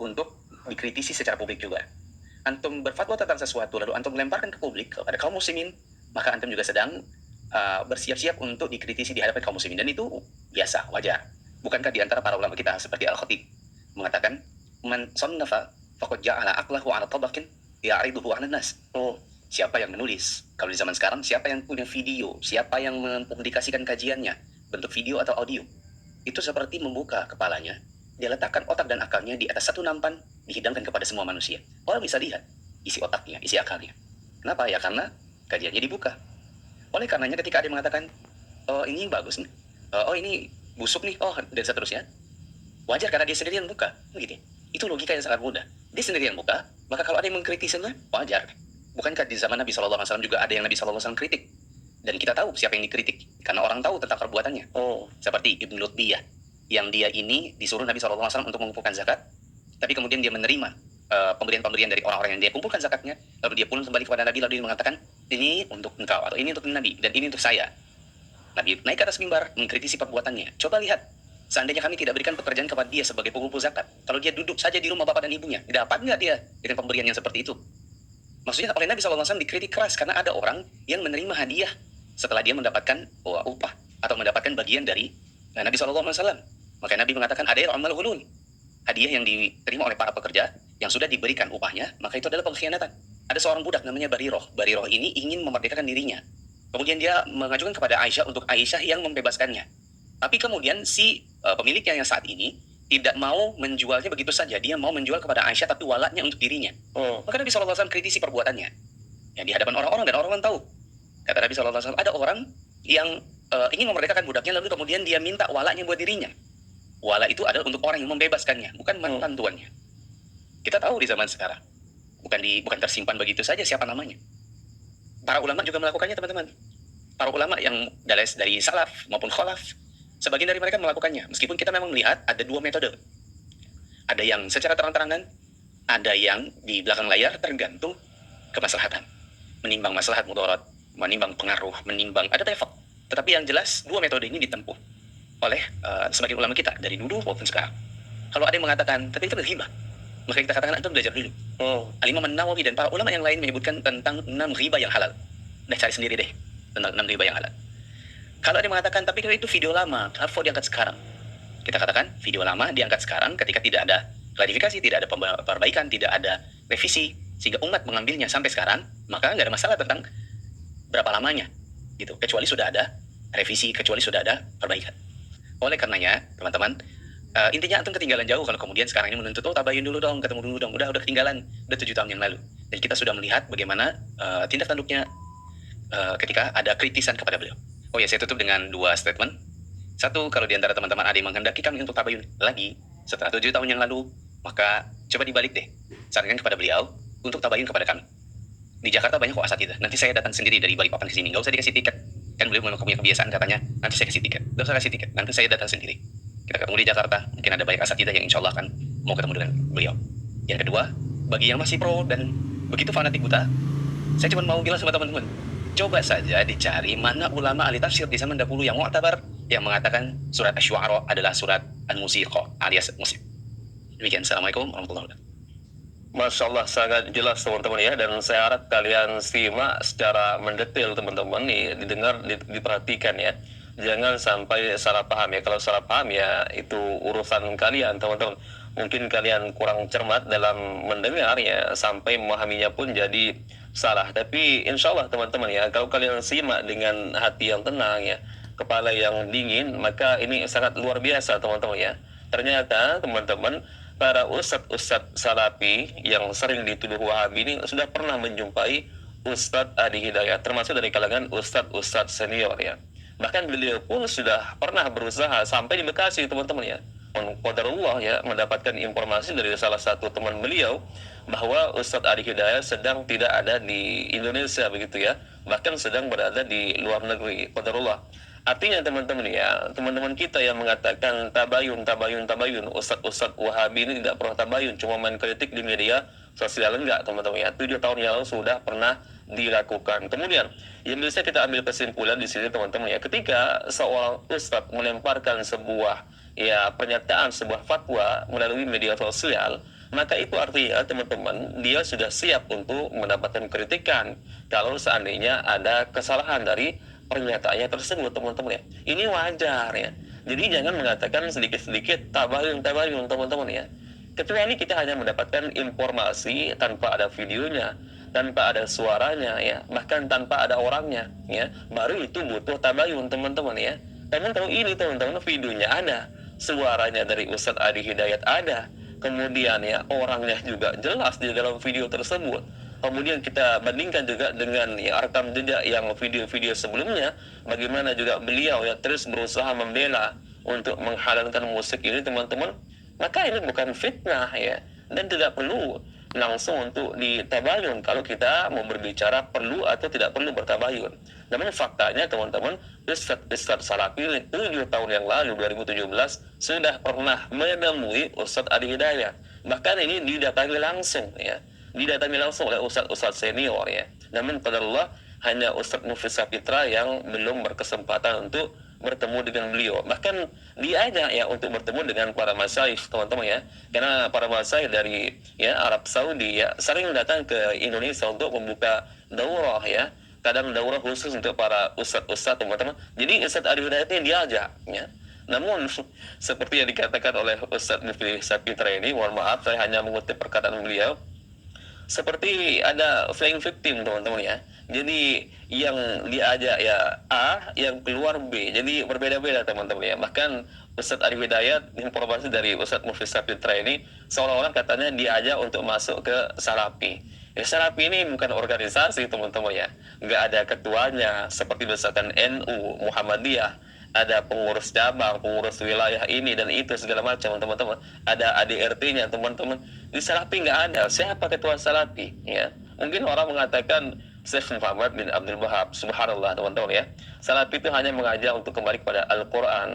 untuk dikritisi secara publik juga. Antum berfatwa tentang sesuatu, lalu antum melemparkan ke publik kepada kaum muslimin, maka antum juga sedang bersiap-siap untuk dikritisi di hadapan kaum muslimin. Dan itu biasa, wajar. Bukankah di antara para ulama kita seperti Al-Khatib mengatakan, man sannafa faqad ja'ala aqlahu 'ala tabaqin ya'riduhu 'ala nas. Oh, siapa yang menulis? Kalau di zaman sekarang, siapa yang punya video? Siapa yang mempublikasikan kajiannya? Bentuk video atau audio? Itu seperti membuka kepalanya, dia letakkan otak dan akalnya di atas satu nampan, dihidangkan kepada semua manusia. Orang bisa lihat isi otaknya, isi akalnya. Kenapa? Ya karena kajiannya dibuka. Oleh karenanya ketika ada yang mengatakan, oh ini bagus nih, oh ini busuk nih, oh dan seterusnya, wajar karena dia sendiri yang buka. Begitu. Itu logika yang sangat mudah. Dia sendiri yang buka, maka kalau ada yang mengkritisinya, wajar. Bukankah di zaman Nabi SAW juga ada yang Nabi SAW kritik? Dan kita tahu siapa yang dikritik, karena orang tahu tentang perbuatannya. Oh, seperti Ibn Lutbiyah, yang dia ini disuruh Nabi SAW untuk mengumpulkan zakat, tapi kemudian dia menerima pemberian-pemberian dari orang-orang yang dia kumpulkan zakatnya, lalu dia pulang kembali kepada Nabi, lalu dia mengatakan, ini untuk engkau, atau ini untuk Nabi, dan ini untuk saya. Nabi naik ke atas mimbar, mengkritisi perbuatannya. Coba lihat, seandainya kami tidak berikan pekerjaan kepada dia sebagai pengumpul zakat, kalau dia duduk saja di rumah bapak dan ibunya, dapat nggak dia dengan pemberian yang seperti itu? Maksudnya oleh Nabi SAW dikritik keras, karena ada orang yang menerima hadiah setelah dia mendapatkan upah, atau mendapatkan bagian dari Nabi SAW. Maka Nabi mengatakan, ada yang amal hulul. Hadiah yang diterima oleh para pekerja, yang sudah diberikan upahnya, maka itu adalah pengkhianatan. Ada seorang budak namanya Bariroh. Bariroh ini ingin memerdekakan dirinya. Kemudian dia mengajukan kepada Aisyah untuk Aisyah yang membebaskannya. Tapi kemudian si pemiliknya yang saat ini tidak mau menjualnya begitu saja. Dia mau menjual kepada Aisyah tapi walaknya untuk dirinya. Maka Nabi SAW kritisi perbuatannya. Ya, di hadapan orang-orang dan orang-orang tahu. Kata Nabi SAW, ada orang yang ingin memerdekakan budaknya lalu kemudian dia minta walaknya buat dirinya. Wala itu adalah untuk orang yang membebaskannya, bukan mantan tuannya. Kita tahu di zaman sekarang. Bukan tersimpan begitu saja siapa namanya. Para ulama juga melakukannya, teman-teman. Para ulama yang dari salaf maupun khalaf, sebagian dari mereka melakukannya. Meskipun kita memang melihat ada dua metode. Ada yang secara terang-terangan, ada yang di belakang layar, tergantung kemaslahatan. Menimbang maslahat mudarat, menimbang pengaruh, menimbang ada level. Tetapi yang jelas dua metode ini ditempuh oleh sebagian ulama kita dari dulu maupun sekarang. Kalau ada yang mengatakan, tapi itu ghibah, maka kita katakan itu belajar dulu. Al-Imam An-Nawawi dan para ulama yang lain menyebutkan tentang 6 ghibah yang halal. Udah cari sendiri deh tentang 6 ghibah yang halal. Kalau ada yang mengatakan, tapi itu video lama, kenapa diangkat sekarang? Kita katakan video lama diangkat sekarang ketika tidak ada klarifikasi, tidak ada perbaikan, tidak ada revisi, sehingga umat mengambilnya sampai sekarang, maka nggak ada masalah tentang berapa lamanya, gitu. Kecuali sudah ada revisi, kecuali sudah ada perbaikan. Oleh karenanya, teman-teman, intinya antum ketinggalan jauh kalau kemudian sekarang ini menuntut, tabayun dulu dong, ketemu dulu dong. Udah ketinggalan, udah 7 tahun yang lalu. Dan kita sudah melihat bagaimana tindak tanduknya ketika ada kritisan kepada beliau. Oh ya, saya tutup dengan 2 statement. Satu, kalau di antara teman-teman ada yang menghendaki kami untuk tabayun lagi setelah 7 tahun yang lalu, maka coba dibalik deh, sarankan kepada beliau untuk tabayun kepada kami. Di Jakarta banyak kok asatidzah. Nanti saya datang sendiri dari Balikpapan ke sini, nggak usah dikasih tiket. Kan beliau memang punya kebiasaan katanya, nanti saya kasih tiket. Nggak usah kasih tiket, nanti saya datang sendiri. Kita ketemu di Jakarta, mungkin ada banyak asatidzah yang insya Allah akan mau ketemu dengan beliau. Yang kedua, bagi yang masih pro dan begitu fanatik buta, saya cuma mau bilang sama teman-teman, coba saja dicari mana ulama ahli tafsir di zaman dahulu yang mu'tabar, yang mengatakan surat Asy-Syu'ara adalah surat Al-Musiqa alias musik. Demikian, Assalamualaikum warahmatullahi wabarakatuh. Masya Allah, sangat jelas teman-teman ya, dan saya harap kalian simak secara mendetail teman-teman nih, didengar, diperhatikan ya, jangan sampai salah paham ya. Kalau salah paham ya itu urusan kalian teman-teman, mungkin kalian kurang cermat dalam mendengar ya, sampai memahaminya pun jadi salah. Tapi insya Allah teman-teman ya, kalau kalian simak dengan hati yang tenang ya, kepala yang dingin, maka ini sangat luar biasa teman-teman ya. Ternyata teman-teman, para ustadz salafi yang sering dituduh Wahabi ini sudah pernah menjumpai Ustadz Adi Hidayat, termasuk dari kalangan ustadz senior ya. Bahkan beliau pun sudah pernah berusaha sampai di Bekasi teman-teman ya. Qadarullah ya, mendapatkan informasi dari salah satu teman beliau bahwa Ustadz Adi Hidayat sedang tidak ada di Indonesia begitu ya, bahkan sedang berada di luar negeri. Qadarullah. Artinya teman-teman ya, teman-teman kita yang mengatakan tabayun, Ustadz Wahabi ini tidak pernah tabayun, cuma main kritik di media sosial, enggak teman-teman ya. 7 tahun yang lalu sudah pernah dilakukan. Kemudian yang bisa kita ambil kesimpulan di sini teman-teman ya, ketika seorang ustadz melemparkan sebuah ya pernyataan, sebuah fatwa melalui media sosial, maka itu artinya teman-teman dia sudah siap untuk mendapatkan kritikan kalau seandainya ada kesalahan dari pernyataannya tersebut teman-teman ya. Ini wajar ya. Jadi jangan mengatakan sedikit-sedikit tabayun teman-teman ya. Kecuali kita hanya mendapatkan informasi tanpa ada videonya, tanpa ada suaranya ya, bahkan tanpa ada orangnya ya, baru itu butuh tabayun teman-teman ya. Namun kalau ini teman-teman videonya ada, suaranya dari Ustadz Adi Hidayat ada, kemudian ya orangnya juga jelas di dalam video tersebut. Kemudian kita bandingkan juga dengan ya, rekam jejak yang video-video sebelumnya, bagaimana juga beliau ya terus berusaha membela untuk menghalalkan musik ini teman-teman, maka ini bukan fitnah ya, dan tidak perlu langsung untuk ditabayun kalau kita mau berbicara perlu atau tidak perlu bertabayun. Namun faktanya teman-teman, Ustadz Salafi 7 tahun yang lalu 2017 sudah pernah menemui Ustadz Adi Hidayat. Bahkan ini didatangi langsung ya, didatangi langsung oleh Ustadz senior ya. Namun pada Allah hanya Ustadz Muflis Sapitra yang belum berkesempatan untuk bertemu dengan beliau. Bahkan diajak ya untuk bertemu dengan para masyayikh teman-teman ya. Karena para masyayikh dari ya Arab Saudi ya sering datang ke Indonesia untuk membuka daurah ya. Kadang daurah khusus untuk para ustadz teman-teman. Jadi Ustadz Adi Hidayat ini diajak ya. Namun seperti yang dikatakan oleh Ustadz Muflis Sapitra ini, mohon maaf saya hanya mengutip perkataan beliau, seperti ada flying victim teman-teman ya. Jadi yang diajak ya A, yang keluar B. Jadi berbeda-beda teman-teman ya. Bahkan Ustadz Arif Hidayat, informasi dari Ustadz Muflis Sapitra ini, seolah-olah katanya diajak untuk masuk ke Salafi. Ya, Salafi ini bukan organisasi teman-teman ya. Nggak ada ketuanya seperti misalkan NU, Muhammadiyah, ada pengurus cabang, pengurus wilayah ini dan itu segala macam teman-teman. Ada ADRT-nya teman-teman. Di Salafi nggak ada. Siapa ketua Salafi? Ya, mungkin orang mengatakan Syekh Muhammad bin Abdul Wahab. Subhanallah teman-teman ya. Salafi itu hanya mengajak untuk kembali kepada Al-Quran,